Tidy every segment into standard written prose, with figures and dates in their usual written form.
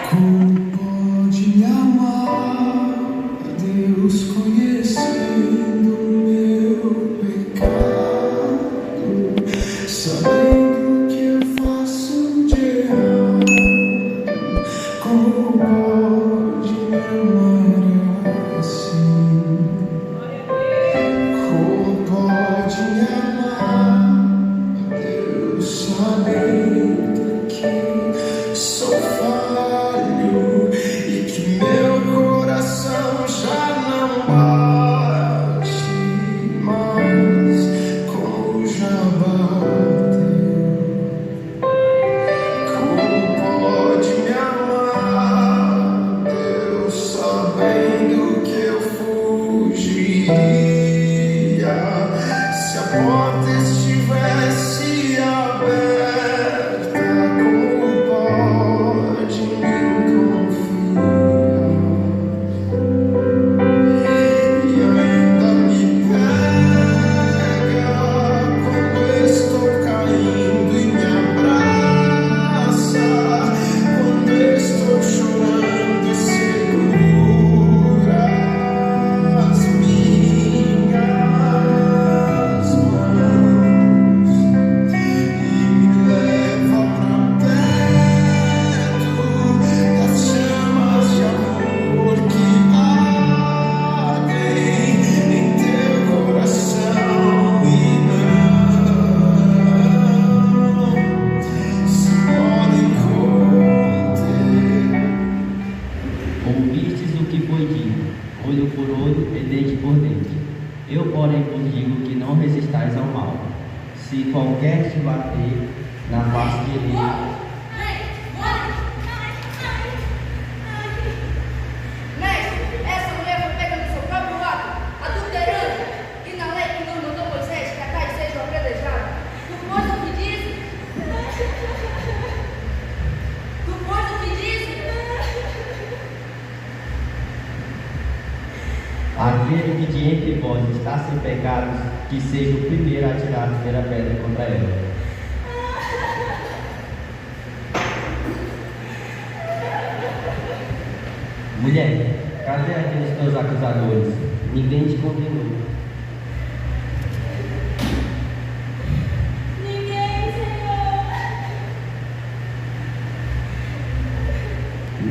Como pode me amar, Deus, conhecendo meu pecado, sabendo que eu faço de errado? Como pode me amar assim? Como pode me amar, Deus, sabendo que sou falho e que meu coração já não bate mais como já bateu? Como pode me amar, Deus, sabendo que eu fugiria se a porta estivesse aberta? Como pode me confiar e ainda me pega quando estou caindo e me abraça quando estou chorando e segura as minhas mãos e me leva pra perto das chamas de amor que ardem em teu coração e não se podem conter. Ouvistes o que foi dito, olho por olho e dente por dente. Eu, porém, vos digo que não resistais ao mal. Se qualquer te bater na face direita, Mestre, essa mulher foi pega no seu próprio ato, adulterando, e na lei que não mandou Moisés que a tais sejam apedrejados. Tu pois o que diz? Tu pois o que diz? aquele que de entre vós está sem pecados, que seja o primeiro a tirar a primeira pedra contra ela. Mulher, cadê aqueles teus acusadores? Ninguém te condenou. Ninguém, Senhor.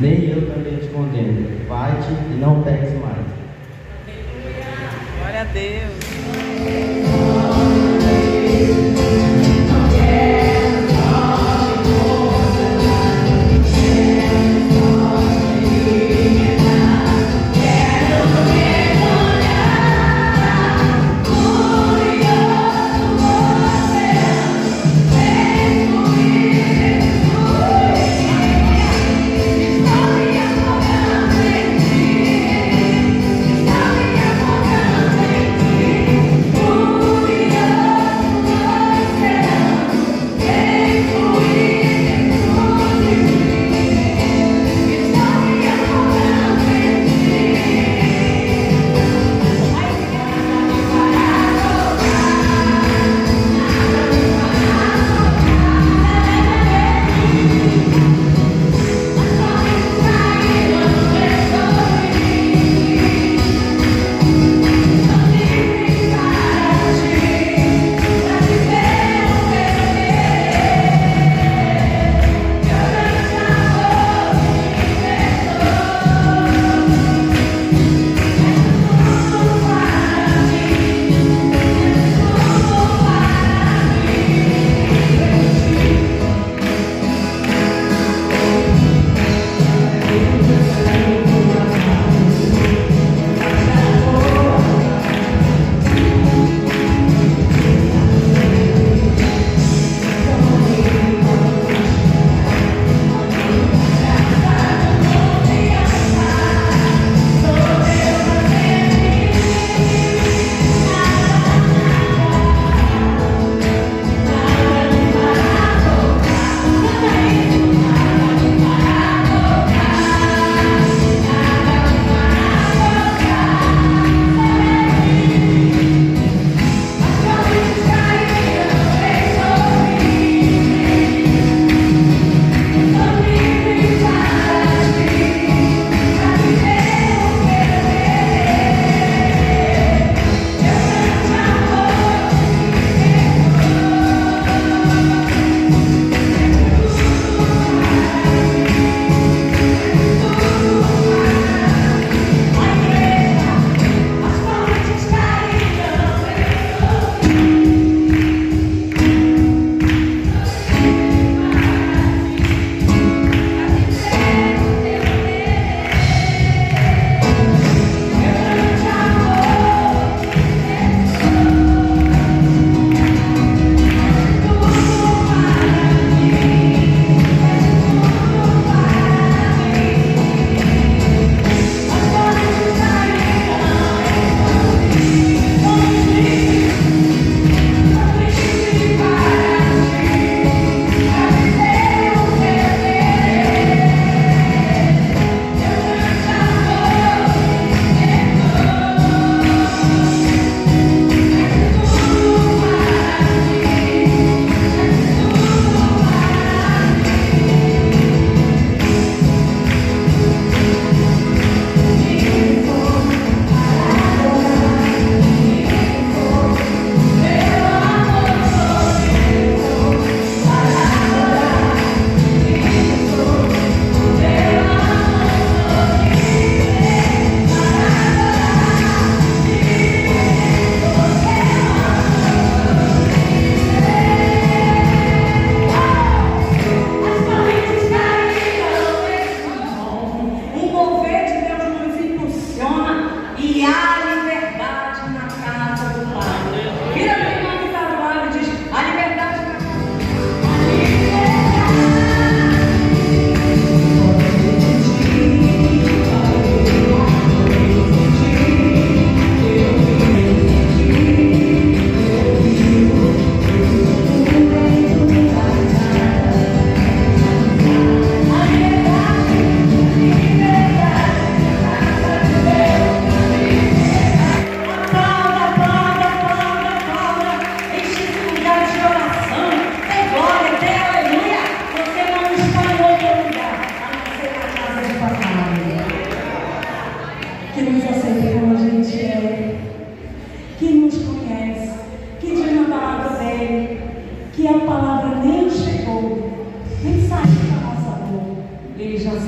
Nem eu também te condeno. Vai-te e não peques mais. Glória a Deus. Está me afogando em ti.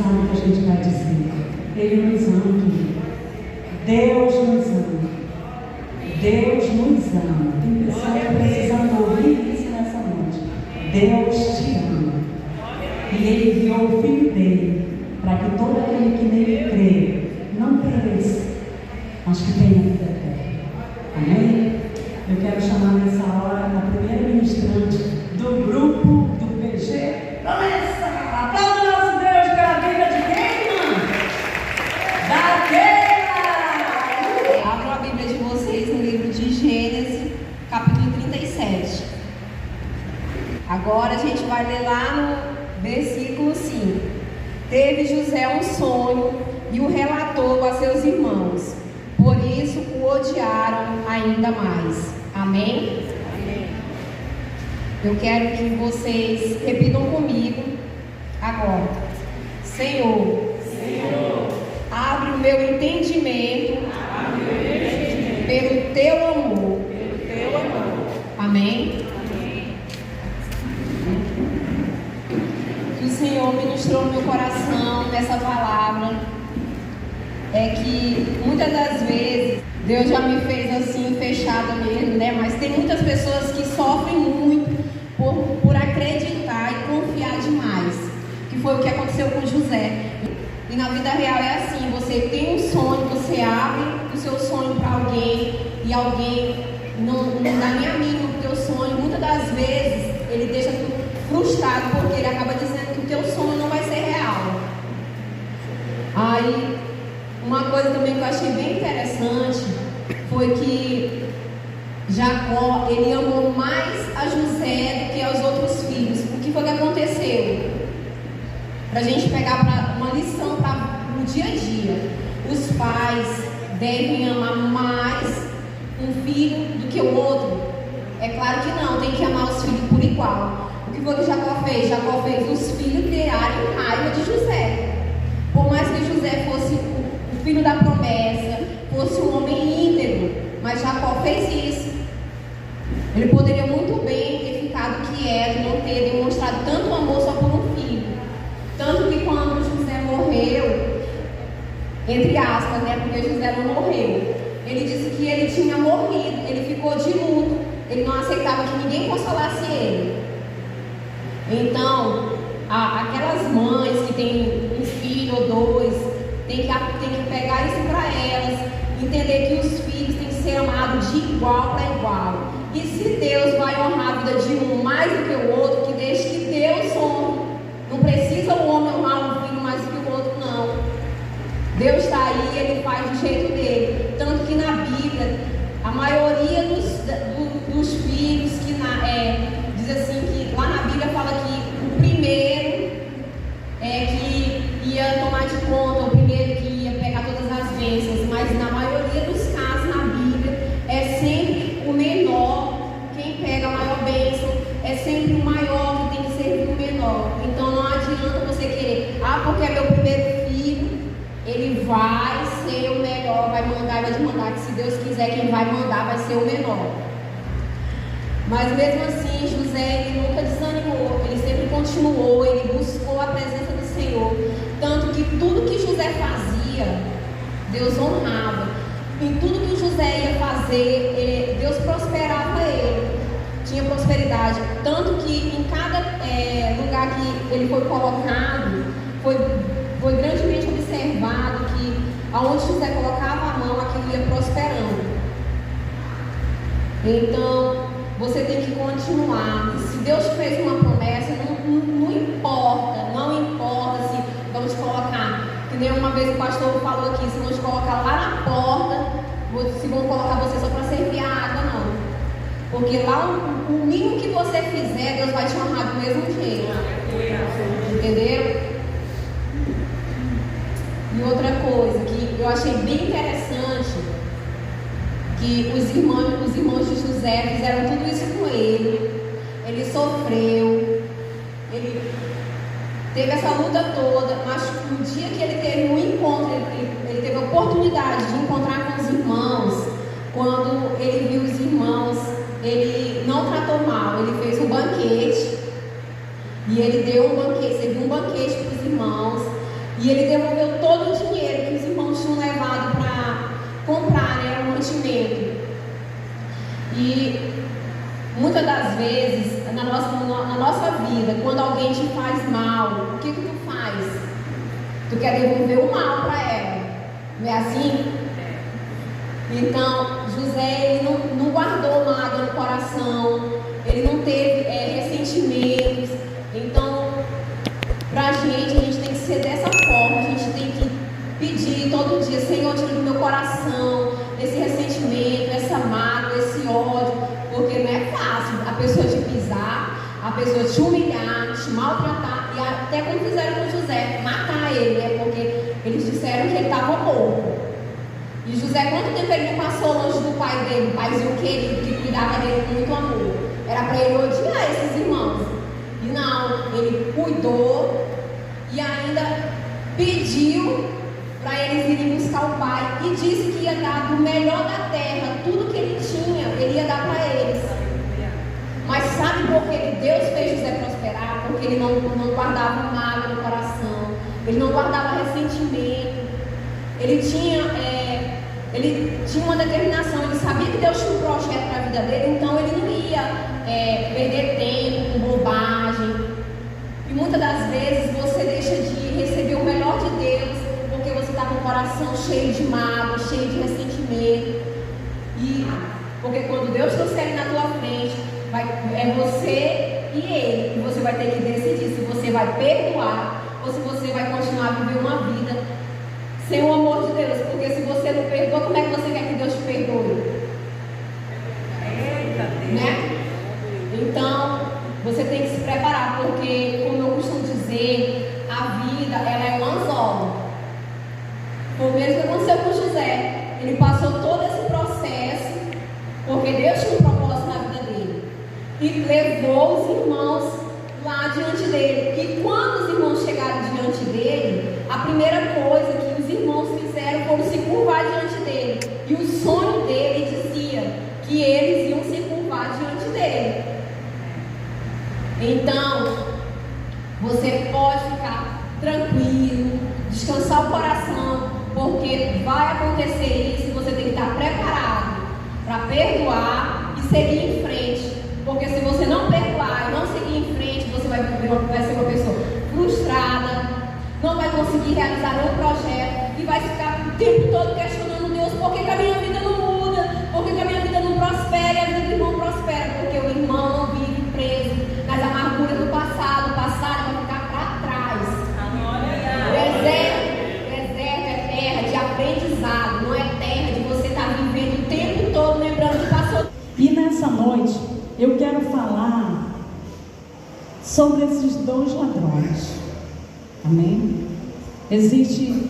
sabe o que a gente vai dizer. Ele nos ama, querido. Deus nos ama. Deus nos ama. Tem pessoas que precisam ouvir isso nessa noite. Deus te ama. E Ele enviou o Filho dele para que todo aquele que nele crê não pereça, mas que tenha vida eterna. Amém? Eu quero chamar nessa hora a primeira ministrante do grupo do PG. Promessa! Aplauda o nosso Deus pela vida de quem, irmã? Da Keila! Abram a Bíblia de vocês no livro de Gênesis, capítulo 37. Agora a gente vai ler lá no versículo 5. Teve José um sonho e o relatou a seus irmãos. Por isso o odiaram ainda mais. Amém? Amém. Eu quero que vocês repitam comigo agora. Senhor, abre o meu entendimento, pelo teu amor. Amém? Que o Senhor ministrou no meu coração nessa palavra é que muitas das vezes Deus já me fez assim, fechada mesmo, né? Mas tem muitas pessoas que sofrem muito por acreditar e confiar demais, que foi o que aconteceu com José. E na vida real é assim, você tem um sonho, você abre o seu sonho para alguém e alguém não dá nem a mínima pro teu sonho. Muitas das vezes ele deixa tu frustrado porque ele acaba dizendo que o teu sonho não vai ser real. Aí, uma coisa também que eu achei bem interessante foi que Jacó, ele amou mais a José do que aos outros filhos. O que foi que aconteceu? Para a gente pegar uma lição no dia a dia. Os pais devem amar mais um filho do que o outro? É claro que não, tem que amar os filhos por igual. O que foi que Jacó fez? Jacó fez os filhos criarem raiva de José. Por mais que José fosse o filho da promessa, fosse um homem íntegro, mas Jacó fez isso. Ele poderia muito bem ter ficado quieto, não ter demonstrado tanto amor só por um filho. Tanto que quando José morreu, entre aspas, né, porque José não morreu, ele disse que ele tinha morrido, ele ficou de luto, ele não aceitava que ninguém consolasse ele. Então, aquelas mães que têm um filho ou dois, tem que pegar isso para elas, entender que os filhos têm que ser amados de igual para igual. E se Deus vai honrar a vida de um mais do que o outro, que deixe que Deus honre. Não precisa o homem honrar um filho mais do que o outro, não. Deus está aí, Ele faz do jeito dele. Tanto que na Bíblia, a maioria dos filhos que diz assim que lá na Bíblia fala que o primeiro que ia tomar de conta, o primeiro que ia pegar todas as bênçãos, mas na maioria dos casos na Bíblia é sempre o menor quem pega a maior bênção, é sempre o maior que tem que servir o menor. Então não adianta você querer, porque é meu primeiro filho, ele vai ser o melhor, vai mandar e vai desmandar, que se Deus quiser quem vai mandar vai ser o menor. Mas mesmo assim, José, ele nunca desanimou, ele sempre continuou, ele buscou a presença do Senhor. Tanto que tudo que José fazia, Deus honrava. Em tudo que José ia fazer, Deus prosperava ele. Tinha prosperidade. Tanto que em cada lugar que ele foi colocado, foi grandemente observado que aonde José colocava a mão, aquilo ia prosperando. Então, você tem que continuar. Se Deus fez uma promessa, não importa se vamos colocar, que nem uma vez o pastor falou aqui, se vamos colocar lá na porta, se vão colocar você só para servir a água, não. Porque lá o mínimo que você fizer, Deus vai te honrar do mesmo jeito. Entendeu? E outra coisa que eu achei bem interessante, que os irmãos de José fizeram tudo isso com ele sofreu, ele teve essa luta toda, mas no dia que ele teve um encontro, ele teve a oportunidade de encontrar com os irmãos. Quando ele viu os irmãos, ele não tratou mal, ele fez um banquete, e ele deu um banquete, serviu um banquete para os irmãos, E ele devolveu todo o dinheiro que os irmãos tinham levado para comprar, né, o mantimento. E muitas das vezes, na nossa vida, quando alguém te faz mal, o que tu faz? Tu quer devolver o mal para ela, não é assim? Então, José, ele não guardou mágoa no coração, ele não teve ressentimentos. Então, pra gente, a gente tem que ser dessa forma, a gente tem que pedir todo dia: Senhor, tira do meu coração esse ressentimento, essa mágoa, esse ódio, porque não é fácil a pessoa te pisar, a pessoa te humilhar, te maltratar, e até como fizeram com José, matar ele, né? Porque eles disseram que ele estava morto. E José, quanto tempo ele não passou longe do pai dele, o paizinho querido, que cuidava dele com muito amor? Era para ele odiar esses irmãos. E não, ele cuidou e ainda pediu para eles irem buscar o pai e disse que ia dar do melhor da terra, tudo que ele tinha, ele ia dar para eles. Mas sabe por que Deus fez José prosperar? Porque ele não guardava mágoa no coração, ele não guardava ressentimento, ele tinha uma determinação, ele sabia que Deus tinha um projeto para a vida dele, então ele não ia perder tempo com bobagem. E muitas das vezes você deixa de receber o melhor de Deus porque você está com o coração cheio de mágoa, cheio de ressentimento. E porque quando Deus trouxer ele na tua frente, é você e ele, e você vai ter que decidir se você vai perdoar ou se você vai continuar a viver uma vida sem o amor de Deus. Porque se você não perdoa, como é que você quer que Deus te perdoe? Né? Então, você tem que se preparar, porque, como eu costumo dizer, a vida, ela é um anzol. Foi o mesmo que aconteceu com José. Ele passou todo esse processo, porque Deus tinha um propósito na vida dele, e levou os irmãos lá diante dele. E quando os irmãos chegaram diante dele, a primeira coisa que os irmãos fizeram foi se curvar diante dele. E o sonho dele dizia que eles iam se curvar diante dele. Então, você pode ficar tranquilo, descansar o coração, porque vai acontecer isso e você tem que estar preparado para perdoar e seguir em frente. Porque se você não perdoar e não seguir em frente, você vai ser uma pessoa frustrada, não vai conseguir realizar nenhum projeto e vai ficar o tempo todo questionando Deus: por que a minha vida não muda? Por que a minha vida não prospera? E a vida do irmão prospera porque o irmão não vive preso nas amarguras do passado. O passado vai ficar para trás. O deserto é terra de aprendizado, não é terra de você estar vivendo o tempo todo lembrando que passou. E nessa noite eu quero falar sobre esses dois ladrões. Amém? Existe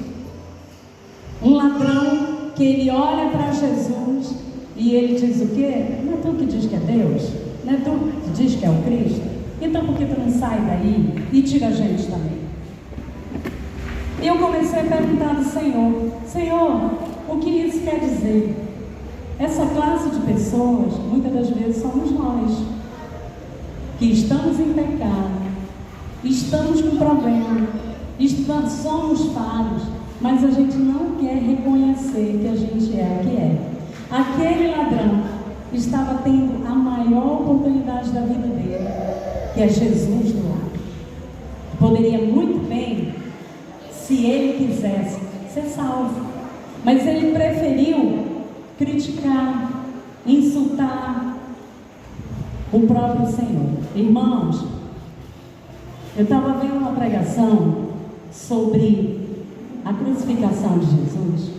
um ladrão que ele olha para Jesus e ele diz o quê? Não é tu que diz que é Deus? Não é tu que diz que é o Cristo? Então por que tu não sai daí e tira a gente também? E eu comecei a perguntar do Senhor, o que isso quer dizer? Essa classe de pessoas, muitas das vezes somos nós, que estamos em pecado, estamos com problema, somos falhos, mas a gente não quer reconhecer que a gente é o que é. Aquele ladrão estava tendo a maior oportunidade da vida dele, que é Jesus do lado. Poderia muito bem, se ele quisesse, ser salvo, mas ele preferiu criticar, insultar o próprio Senhor. Irmãos, eu estava vendo uma pregação sobre a crucificação de Jesus.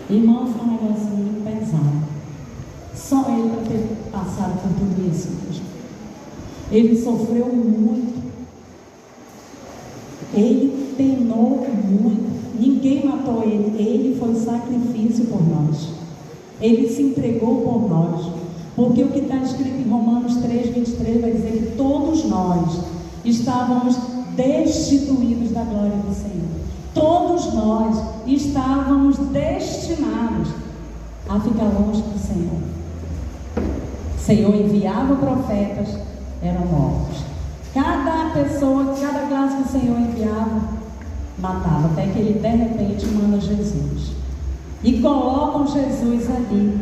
Irmãos, foi um negócio muito pesado. Só ele para ter passado por tudo isso. Ele sofreu muito. Ele penou muito. Ninguém matou ele. Ele foi sacrifício por nós. Ele se entregou por nós. Porque o que está escrito em Romanos 3:23 vai dizer que todos nós estávamos destituídos da glória do Senhor. Todos nós estávamos destinados a ficar longe do Senhor. O Senhor enviava profetas, eram mortos. Cada pessoa, cada classe que o Senhor enviava, matava, até que ele de repente manda Jesus. E colocam Jesus ali,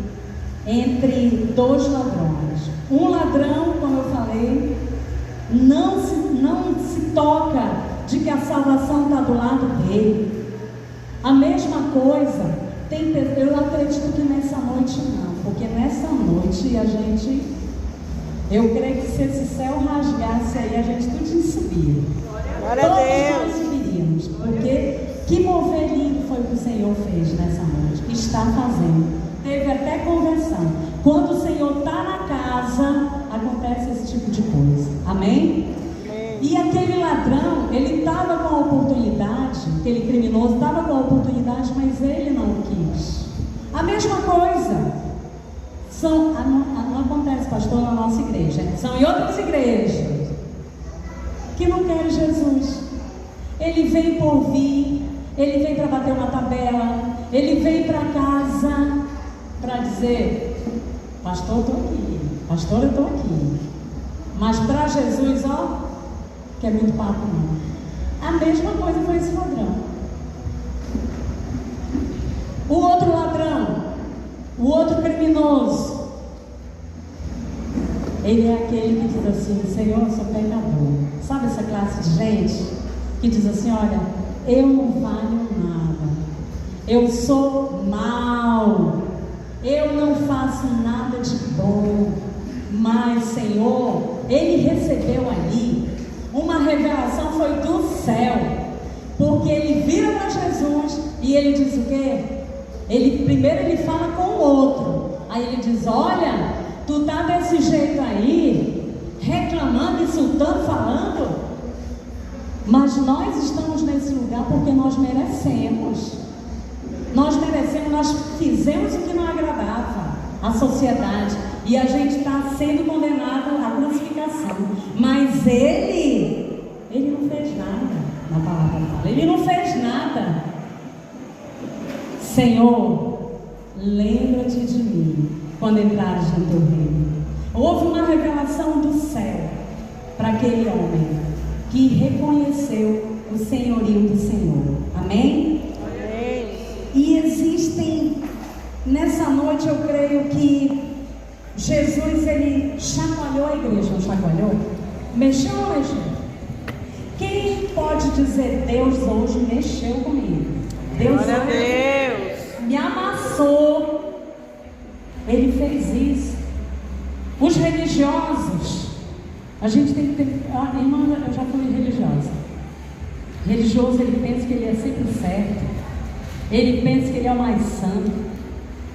entre dois ladrões. Um ladrão, como eu falei, não se toca de que a salvação está do lado dele. A mesma coisa, eu acredito que nessa noite não, porque nessa noite eu creio que se esse céu rasgasse aí, a gente tudo subia. Glória a Deus. Todos nós subiríamos, porque que mover lindo foi o que o Senhor fez nessa noite, está fazendo. Teve até conversão. Quando o Senhor está na casa, acontece esse tipo de coisa. Amém? E aquele ladrão, ele estava com a oportunidade, aquele criminoso estava com a oportunidade, mas ele não quis. A mesma coisa. Não acontece, pastor, na nossa igreja. São em outras igrejas que não querem Jesus. Ele vem por vir, ele vem para bater uma tabela, ele vem para casa para dizer: pastor, eu estou aqui, pastor, eu estou aqui. Mas para Jesus, ó, que é muito papo não. A mesma coisa foi esse ladrão. O outro ladrão, o outro criminoso, ele é aquele que diz assim: Senhor, eu sou pecador. Sabe essa classe de gente que diz assim: olha, eu não valho nada, eu sou mau, eu não faço nada de bom. Mas Senhor, ele recebeu ali uma revelação, foi do céu, porque ele vira para Jesus e ele diz o quê? Primeiro ele fala com o outro, aí ele diz: olha, tu tá desse jeito aí, reclamando, insultando, falando, mas nós estamos nesse lugar porque nós merecemos, nós fizemos o que não agradava à sociedade, e a gente está sendo condenado à crucificação, mas ele não fez nada, na palavra fala, ele não fez nada. Senhor, lembra-te de mim quando entrares no teu reino. Houve uma revelação do céu para aquele homem que reconheceu o senhorio do Senhor. Amém? Amém. E existem, nessa noite eu creio que Jesus, ele chacoalhou a igreja, não chacoalhou? Mexeu ou não mexeu? Quem pode dizer: Deus hoje mexeu comigo? Deus Glória a hoje Deus. me amassou. Ele fez isso. Os religiosos, a gente tem que ter... irmã, eu já fui religiosa. Religioso, ele pensa que ele é sempre certo, ele pensa que ele é o mais santo,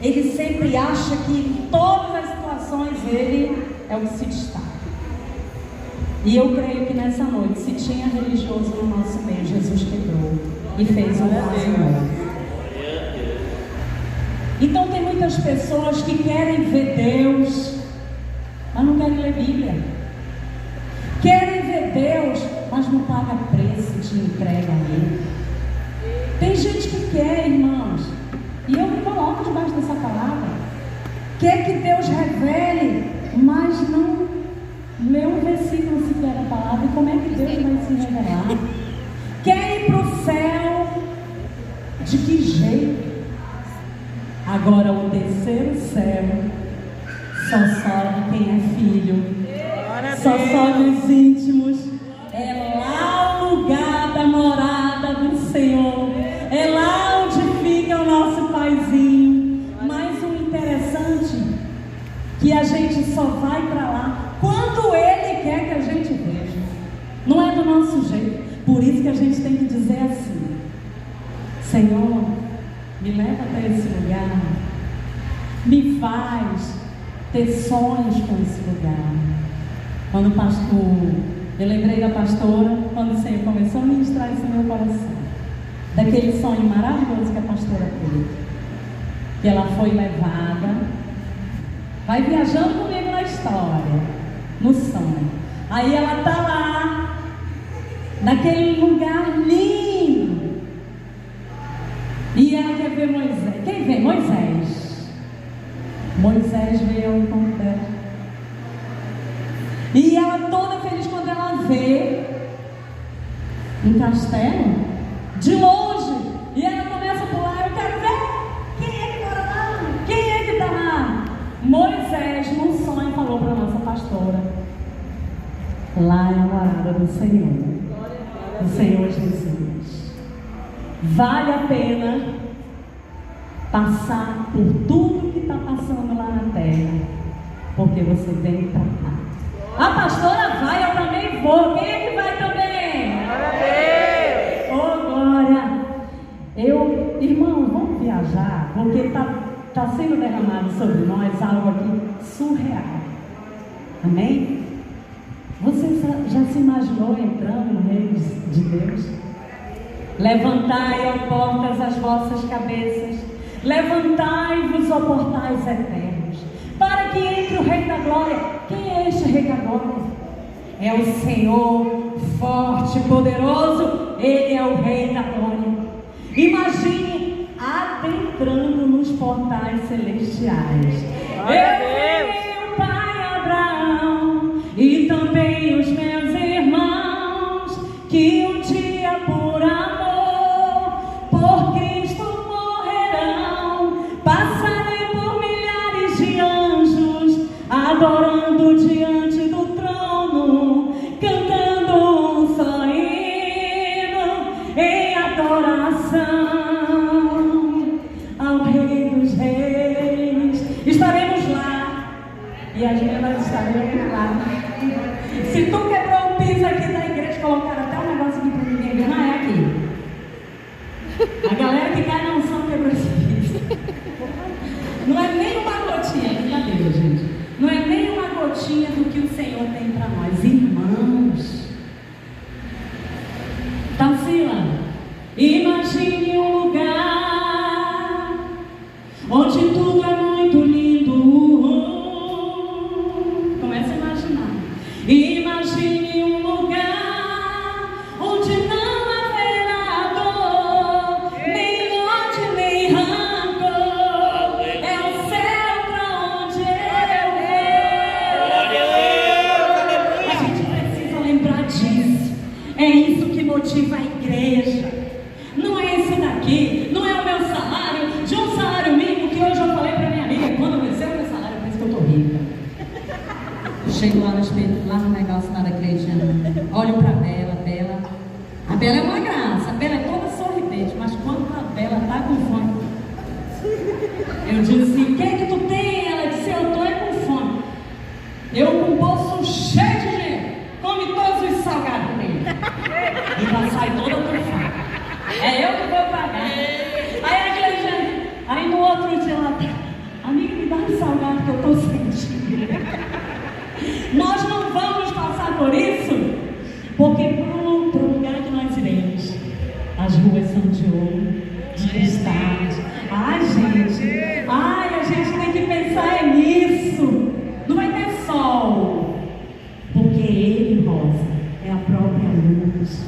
ele sempre acha que em todas as situações ele é o que se destaca. E eu creio que nessa noite, se tinha religioso no nosso meio, Jesus quebrou e fez um vaso novo. Então tem muitas pessoas que querem ver Deus, mas não querem ler Bíblia. Querem ver Deus, mas não paga preço de entrega a Ele. Tem gente que quer, irmãos, e eu me coloco debaixo dessa palavra, quer que Deus revele, mas não lê um versículo sequer da palavra. E como é que Deus vai se revelar? Quer ir para o céu, de que jeito? Agora o terceiro céu só sobe quem é filho, só sobe os íntimos. É lá o lugar da morada do Senhor, é lá onde fica o nosso paizinho. Mas o interessante que a gente só vai para lá quando Ele quer que a gente veja, não é do nosso jeito. Por isso que a gente tem que dizer assim: Senhor, me leva até esse lugar, me faz ter sonhos com esse lugar. Quando o pastor, eu lembrei da pastora, quando o Senhor começou a ministrar isso no meu coração, daquele sonho maravilhoso que a pastora teve, que ela foi levada, vai viajando comigo na história, no sonho. Aí ela está lá, naquele lugar lindo, e ela quer ver Moisés. Quem vê? Moisés. Moisés veio ao encontro dela. E ela toda feliz quando ela vê um castelo de longe, e ela começa a pular. Eu quero ver quem é que mora lá, quem é que está lá. Moisés, num sonho, falou para a nossa pastora: lá é a morada do Senhor Jesus. Vale a pena passar por tudo que está passando lá na terra, porque você vem para cá. A pastora vai, eu também vou. Quem é que vai também? Oh, glória! Irmão, vamos viajar, porque está sendo derramado sobre nós algo aqui surreal. Amém? Você já se imaginou entrando no reino de Deus? Levantai, ó portas, as vossas cabeças, levantai-vos, ó portais eternos, para que entre o Rei da Glória. Quem é este Rei da Glória? É o Senhor forte e poderoso. Ele é o Rei da Glória. Imagine adentrando nos portais celestiais. Eu vi o pai Abraão e também os meus irmãos, que um dia por amor, por Cristo morrerão. Passarei por milhares de anjos, adorando diante do trono, cantando um só hino em adoração ao Rei dos Reis. Estaremos lá, e as meninas estaremos lá. Se tu quebrou o piso aqui da igreja, colocaram até um negócio aqui para ninguém ver, não é aqui. A galera que cai na unção quebrou esse piso. Não é nem uma gotinha, brincadeira, gente. Não é nem uma gotinha do que o Senhor tem para nós, irmãos. Tarsila, imagine um lugar onde tudo é muito lindo. Comece a imaginar. Imagine um lugar onde não haverá dor, nem morte, nem rancor. É o céu para onde eu vou. A gente precisa lembrar disso. É isso que motiva a igreja. Não é esse daqui, não é o meu salário, de um salário mínimo que hoje eu falei para minha amiga: quando eu vencer o meu salário, eu penso que eu estou rica. Chego lá no espelho, lá no negócio lá da Cleidiana, olho para a Bela. A Bela é uma graça, a Bela é toda sorridente, mas quando a Bela está com fome, eu disse assim: o que é que tu tem? Ela disse: eu estou com fome. Eu com o bolso cheio de dinheiro, come todos os salgados dele. E ela sai toda trufada. É eu que vou pagar. Aí a Cleidiana, aí no outro dia ela: amiga, me dá um salgado que eu estou sentindo. Nós não vamos passar por isso, porque para o lugar que nós iremos, as ruas são de ouro, de cristais. Ai, gente, a gente tem que pensar nisso. Não vai ter sol, porque Ele, Rosa, é a própria luz.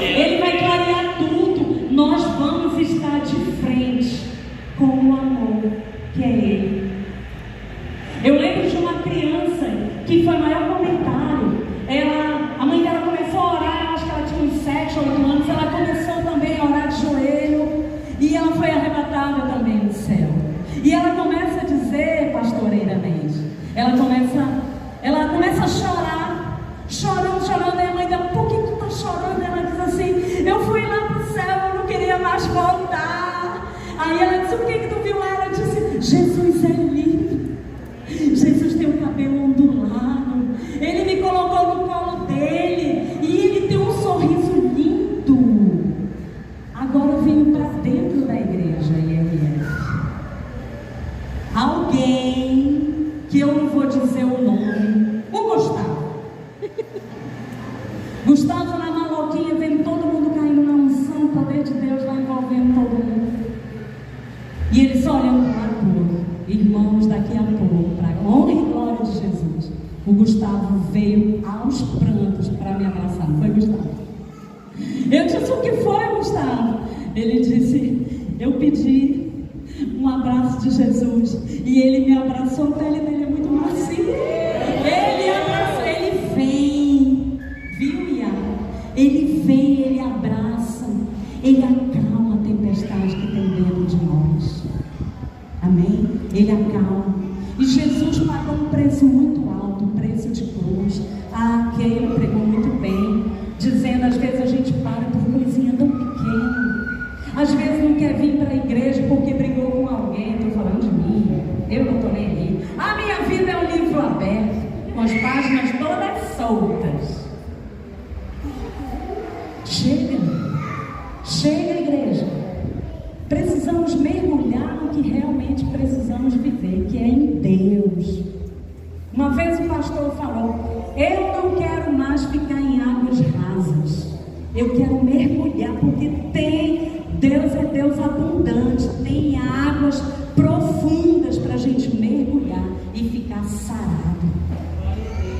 Ele vai clarear tudo. Nós vamos estar de frente com o amor que é Ele. Eu lembro de uma criança que foi o maior comentário. A mãe dela começou a orar, acho que ela tinha uns 7, 8 anos. Ela começou também a orar de joelho, e ela foi arrebatada também no céu. E ela começa a dizer, pastora Iraneide, ela começa a chorar, chorando. E a mãe dela: por que tu tá chorando? Ela diz assim: eu fui lá pro céu, eu não queria mais voltar. Aí ela disse: o que tu viu? Ela disse: Jesus é lindo. Jesus tem um cabelo ondulado, Ele me colocou no colo dele, e Ele tem um sorriso lindo. Agora eu venho para dentro da igreja IRF. Alguém que eu não vou dizer o nome, o Gustavo na maloquinha, vendo todo mundo caindo na unção, o poder de Deus vai envolvendo todo mundo. E ele só olhando para tudo. Irmãos, daqui a pouco, para a honra e glória de Jesus, o Gustavo veio aos prantos para me abraçar. Foi, Gustavo? Eu disse: o que foi, Gustavo? Ele disse: eu pedi um abraço de Jesus, e ele me abraçou. A pele dele é muito macia. Ele abraçou, ele vem. Viu, Iá? Ele vem, ele abraça. Ele acalma a tempestade que tem dentro de nós. Amém? Ele acalma. E Jesus pagou um preço muito alto, um preço de cruz. Aquele pregou muito bem, dizendo, às vezes a gente para por coisinha tão pequena. Às vezes não quer vir para a igreja porque brigou com alguém. Estou falando de mim, eu não estou nem aí. A minha vida é um livro aberto, com as páginas todas soltas. Chega, igreja. Precisamos mergulhar no que realmente precisamos viver, que é em Deus. Uma vez o pastor falou, eu não quero mais ficar em águas rasas. Eu quero mergulhar, porque Deus é Deus abundante, tem águas profundas para a gente mergulhar e ficar sarado.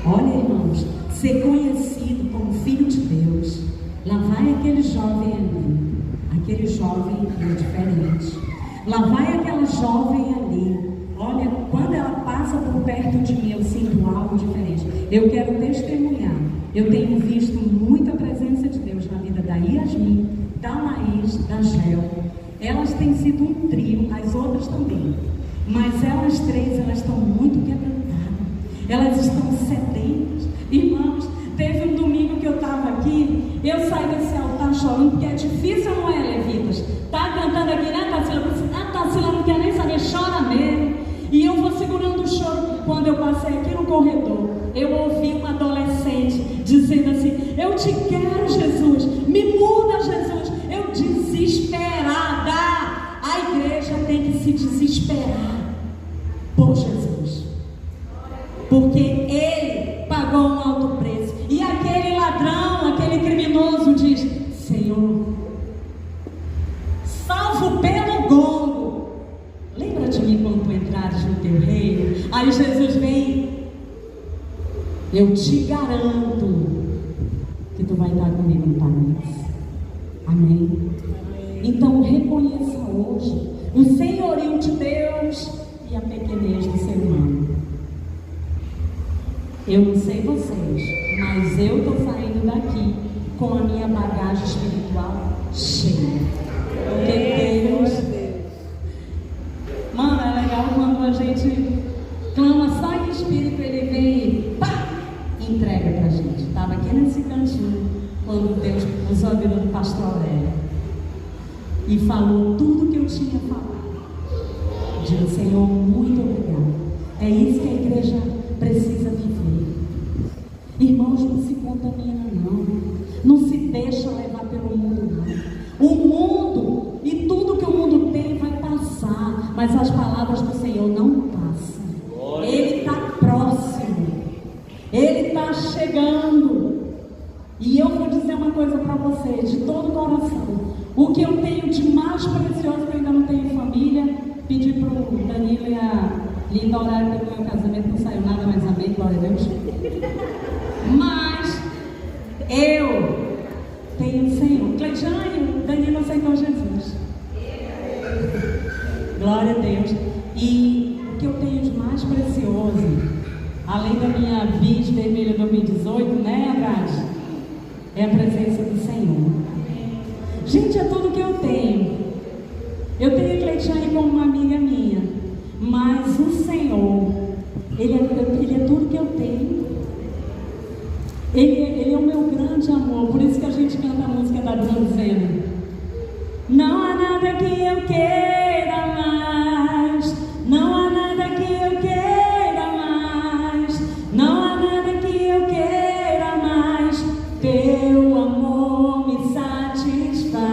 Olha, irmãos, ser conhecido como filho de Deus. Lá vai aquele jovem ali. Aquele jovem é diferente. Lá vai aquela jovem ali. Olha, quando ela passa por perto de mim, eu sinto algo diferente. Eu quero testemunhar. Eu tenho visto muita presença de Deus na vida da Yasmin, da Laís, da Gel. Elas têm sido um trio, as outras também. Mas elas três, elas estão muito quebrantadas. Elas estão sedentas. Irmãos, teve um domingo que eu estava aqui, eu saí desse altar chorando, porque é difícil, não é, levitas? Tá cantando aqui, né, Tarsila? A Tarsila não quer nem saber, chora mesmo. E eu vou segurando o choro. Quando eu passei aqui no corredor, eu ouvi uma adolescente dizendo assim, eu te quero, Jesus, me muda, Jesus. Eu desesperada. A igreja tem que se desesperar por Jesus, porque Ele pagou um alto preço. E aquele ladrão, aquele criminoso diz, Senhor, salvo pelo gongo, lembra de mim quando tu entrares no teu reino. Aí Jesus vem, eu te garanto que tu vai estar comigo no paraíso. Amém? Então reconheça hoje o senhorio de Deus e a pequenez do ser humano. Eu não sei vocês, mas eu estou saindo daqui com a minha bagagem espiritual cheia. Porque Deus... Mano, é legal quando a gente clama só em espírito, Ele vem e pá, entrega pra gente. Estava aqui nesse cantinho, quando Deus usou a vida do pastor Aurélio e falou tudo que eu tinha falado. Disse, Senhor, muito obrigado. É isso que a igreja precisa viver. Irmãos, não se contamina não. Não se deixa levar pelo mundo não. O mundo e tudo que o mundo tem vai passar, mas as palavras do Senhor não passam. Ele está próximo. Ele está chegando. E eu vou dizer uma coisa para vocês, de todo o coração. O que eu tenho de mais precioso, que eu ainda não tenho família, pedi para o Danilo e a Linda orar pelo meu casamento, não saiu nada, mas amém, glória a Deus. Mas eu tenho o Senhor. Cleitinho, Danilo aceitou Jesus. Glória a Deus. E o que eu tenho de mais precioso, além da minha bis vermelha 2018, né, Andrade? É a presença do Senhor. Gente, é tudo que eu tenho. Eu tenho a Cleitinho como uma amiga minha, mas o Senhor, Ele é tudo que eu tenho. Ele é o meu grande amor. Por isso que a gente canta a música da Dona dizendo: não há nada que eu queira mais, não há nada que eu queira mais, não há nada que eu queira mais, teu amor me satisfaz.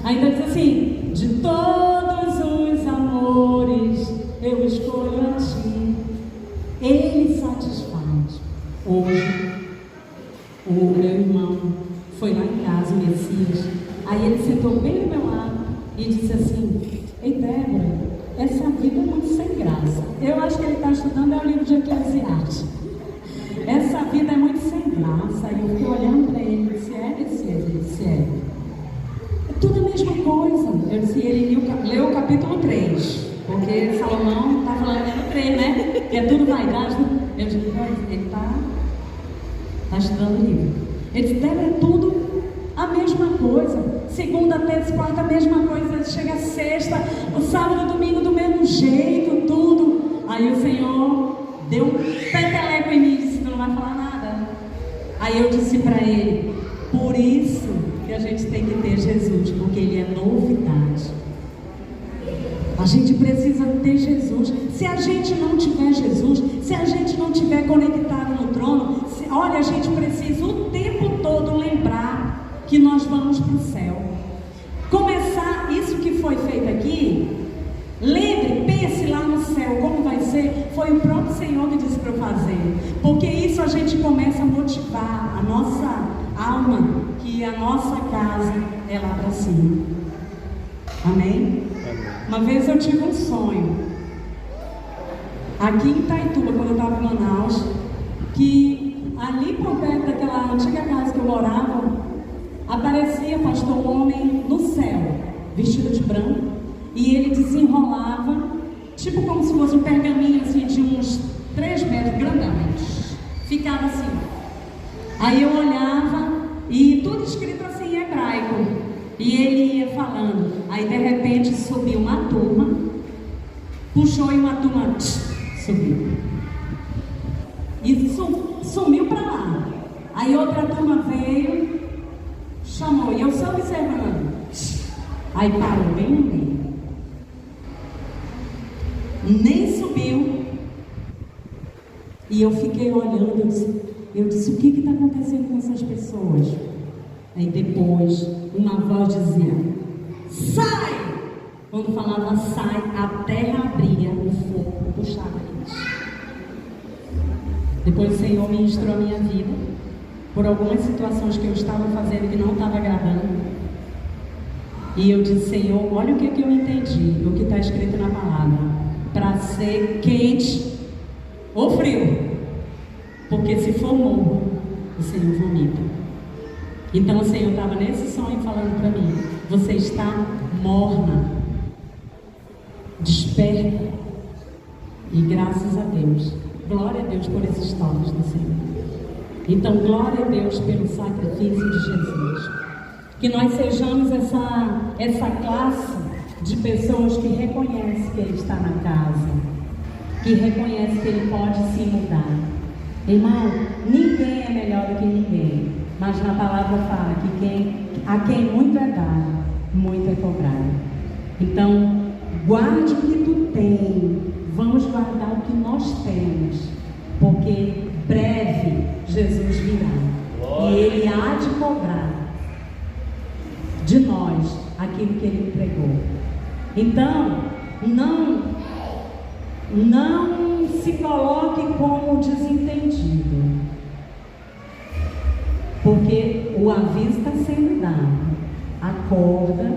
Ainda diz assim: de todos os amores eu escolho a ti, Ele satisfaz. Hoje o meu irmão foi lá em casa, o Messias, aí ele sentou bem do meu lado e disse assim: ei, Débora, essa vida é muito sem graça. Eu acho que ele está estudando é o livro de Eclesiastes. Essa vida é muito sem graça. E eu fiquei olhando para ele e disse: ele disse: é tudo a mesma coisa. Eu disse: ele leu o capítulo 3, porque Salomão está falando no 3, né? Que é tudo vaidade. Eu disse: ele está estudando o livro. Ele disse: Débora, é tudo a mesma coisa. segunda, terça, quarta, a mesma coisa, chega sexta, o sábado, domingo do mesmo jeito, tudo. Aí o Senhor deu um peteleco em mim e disse: não vai falar nada. Aí eu disse para ele: por isso que a gente tem que ter Jesus, porque ele é novidade. A gente precisa ter Jesus. Se a gente não tiver Jesus, se a gente não tiver conectado no trono, olha, a gente precisa o tempo todo lembrar que nós vamos para o céu. Começar isso que foi feito aqui, lembre, pense lá no céu, como vai ser, foi o próprio Senhor que disse para eu fazer. Porque isso a gente começa a motivar a nossa alma, que a nossa casa é lá para cima. Amém? Uma vez eu tive um sonho, aqui em Itaituba, quando eu estava em Manaus, que ali por perto daquela antiga casa que eu morava, aparecia, pastor, um homem no céu, vestido de branco, e ele desenrolava, tipo como se fosse um pergaminho assim, de uns 3 metros, grandão, ficava assim. Aí eu olhava, e tudo escrito assim em hebraico. E ele ia falando, aí de repente subiu uma turma, puxou e uma turma subiu. E sumiu para lá. Aí outra turma veio, chamou, e eu só observando. Aí parou bem no meio. Nem subiu. E eu fiquei olhando, eu disse, o que está acontecendo com essas pessoas? Aí depois, uma voz dizia, sai! Quando falava sai, a terra abria, o fogo puxava eles. Depois o Senhor ministrou a minha vida, por algumas situações que eu estava fazendo que não estava agradando. E eu disse, Senhor, olha o que eu entendi, o que está escrito na palavra. Para ser quente ou frio. Porque se for morno, o Senhor vomita. Então o Senhor estava nesse sonho falando para mim, você está morna, desperta. E graças a Deus, glória a Deus por esses toques do Senhor. Então glória a Deus pelo sacrifício de Jesus. Que nós sejamos essa classe de pessoas que reconhecem que Ele está na casa, que reconhece que Ele pode se mudar. Irmão, ninguém é melhor do que ninguém, mas na palavra fala que a quem muito é dado, muito é cobrado. Então, guarde o que tu tem, vamos guardar o que nós temos, porque breve Jesus virá, e Ele há de cobrar de nós aquilo que Ele entregou. Então, não se coloque como desentendido, porque o aviso está sendo dado. Acorda